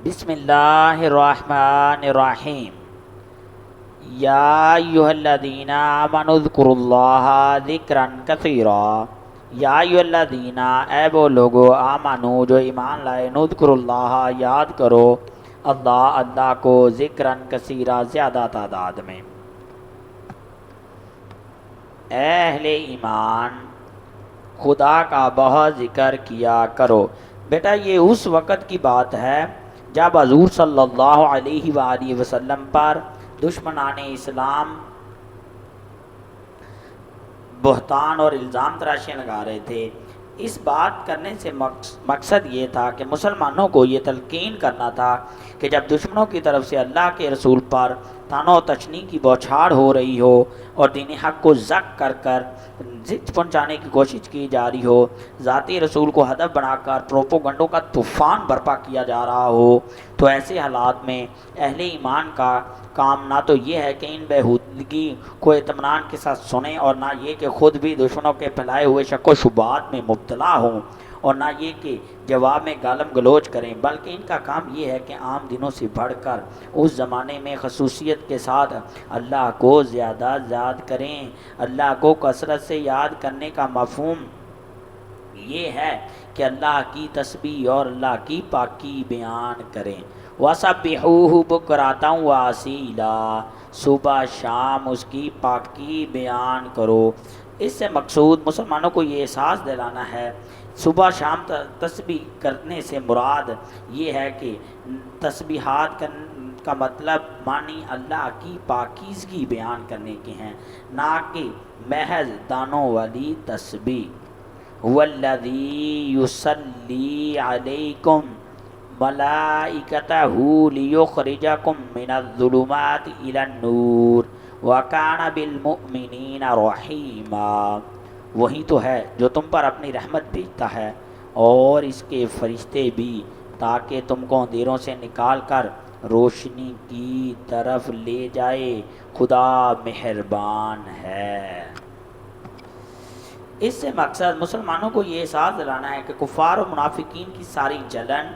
بسم اللہ الرحمن الرحیم یا ایھا الذین آمنوا اذکروا اللہ ذکرا کثیرا یا ایھا الذین اے وہ لوگو آمنو جو ایمان لائے اذکروا اللہ یاد کرو اللہ کو ذکرا کثیرا زیادہ تعداد میں۔ اے اہل ایمان خدا کا بہت ذکر کیا کرو۔ بیٹا یہ اس وقت کی بات ہے جب حضور صلی اللہ علیہ وآلہ وسلم پر دشمنان اسلام بہتان اور الزام تراشیاں لگا رہے تھے۔ اس بات کرنے سے مقصد یہ تھا کہ مسلمانوں کو یہ تلقین کرنا تھا کہ جب دشمنوں کی طرف سے اللہ کے رسول پر طعن و تشنیع کی بوچھاڑ ہو رہی ہو اور دین حق کو زک کر ضد پہنچانے کی کوشش کی جا رہی ہو، ذاتی رسول کو ہدف بنا کر پروپوگنڈوں کا طوفان برپا کیا جا رہا ہو، تو ایسے حالات میں اہل ایمان کا کام نہ تو یہ ہے کہ ان بےہودگی کو اطمینان کے ساتھ سنیں، اور نہ یہ کہ خود بھی دشمنوں کے پھیلائے ہوئے شک و شبہات میں مبتلا ہوں، اور نہ یہ کہ جواب میں گالم گلوچ کریں، بلکہ ان کا کام یہ ہے کہ عام دنوں سے بڑھ کر اس زمانے میں خصوصیت کے ساتھ اللہ کو زیادہ یاد کریں۔ اللہ کو کثرت سے یاد کرنے کا مفہوم یہ ہے کہ اللہ کی تسبیح اور اللہ کی پاکی بیان کریں۔ وَسَبِّحُوهُ بُكْرَةً وَأَصِيلًا، صبح شام اس کی پاکی بیان کرو۔ اس سے مقصود مسلمانوں کو یہ احساس دلانا ہے۔ صبح شام تسبیح کرنے سے مراد یہ ہے کہ تسبیحات کا مطلب معنی اللہ کی پاکیزگی بیان کرنے کے ہیں، نہ کہ محض دانوں والی تسبیح۔ وَالَّذِي يُصَلِّي عَلَيْكُمْ مَلَائِكَتَهُ لِيُخْرِجَكُم مِّنَ الظُّلُمَاتِ إِلَى النُّورِ وَكَانَ بِالْمُؤْمِنِينَ رَحِيمًا، وہی تو ہے جو تم پر اپنی رحمت بھیجتا ہے اور اس کے فرشتے بھی، تاکہ تم کو اندھیروں سے نکال کر روشنی کی طرف لے جائے، خدا مہربان ہے۔ اس سے مقصد مسلمانوں کو یہ احساس دلانا ہے کہ کفار و منافقین کی ساری جلن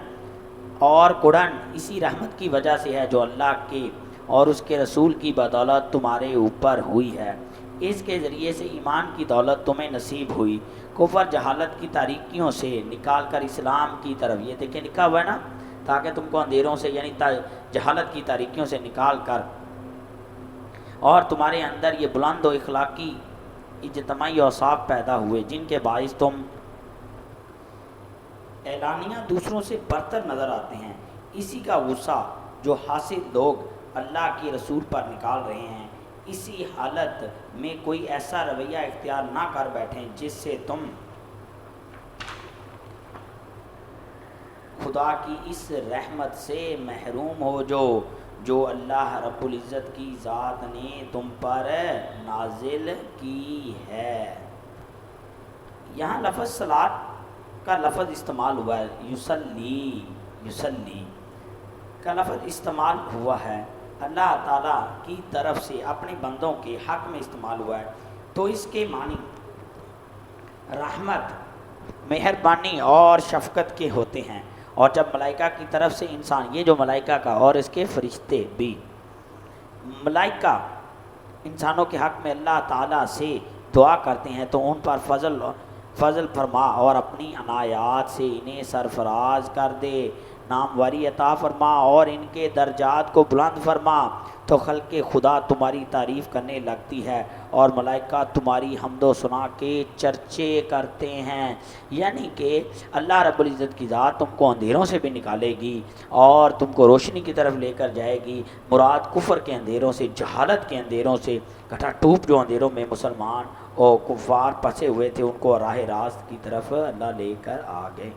اور کڑن اسی رحمت کی وجہ سے ہے جو اللہ کے اور اس کے رسول کی بدولت تمہارے اوپر ہوئی ہے۔ اس کے ذریعے سے ایمان کی دولت تمہیں نصیب ہوئی، کفر جہالت کی تاریکیوں سے نکال کر اسلام کی طرف، یہ دیکھیں لکھا ہوا ہے نا، تاکہ تم کو اندھیروں سے یعنی جہالت کی تاریکیوں سے نکال کر اور تمہارے اندر یہ بلند و اخلاقی اجتماعی اوصاف پیدا ہوئے جن کے باعث تم اعلانیہ دوسروں سے برتر نظر آتے ہیں۔ اسی کا غصہ جو حاسد لوگ اللہ کی رسول پر نکال رہے ہیں، اسی حالت میں کوئی ایسا رویہ اختیار نہ کر بیٹھیں جس سے تم خدا کی اس رحمت سے محروم ہو جو اللہ رب العزت کی ذات نے تم پر نازل کی ہے۔ یہاں لفظ صلاۃ کا لفظ استعمال ہوا ہے، یصلی کا لفظ استعمال ہوا ہے، اللہ تعالیٰ کی طرف سے اپنے بندوں کے حق میں استعمال ہوا ہے، تو اس کے معنی رحمت، مہربانی اور شفقت کے ہوتے ہیں۔ اور جب ملائکہ کی طرف سے انسان، یہ جو ملائکہ کا اور اس کے فرشتے بھی، ملائکہ انسانوں کے حق میں اللہ تعالیٰ سے دعا کرتے ہیں تو ان پر فضل فرما اور اپنی عنایات سے انہیں سرفراز کر دے، ناموری عطا فرما اور ان کے درجات کو بلند فرما، تو خلق خدا تمہاری تعریف کرنے لگتی ہے اور ملائکہ تمہاری حمد و ثنا کے چرچے کرتے ہیں۔ یعنی کہ اللہ رب العزت کی ذات تم کو اندھیروں سے بھی نکالے گی اور تم کو روشنی کی طرف لے کر جائے گی۔ مراد کفر کے اندھیروں سے، جہالت کے اندھیروں سے، گھٹا ٹوپ جو اندھیروں میں مسلمان اور کفار پھنسے ہوئے تھے، ان کو راہ راست کی طرف اللہ لے کر آ گئے۔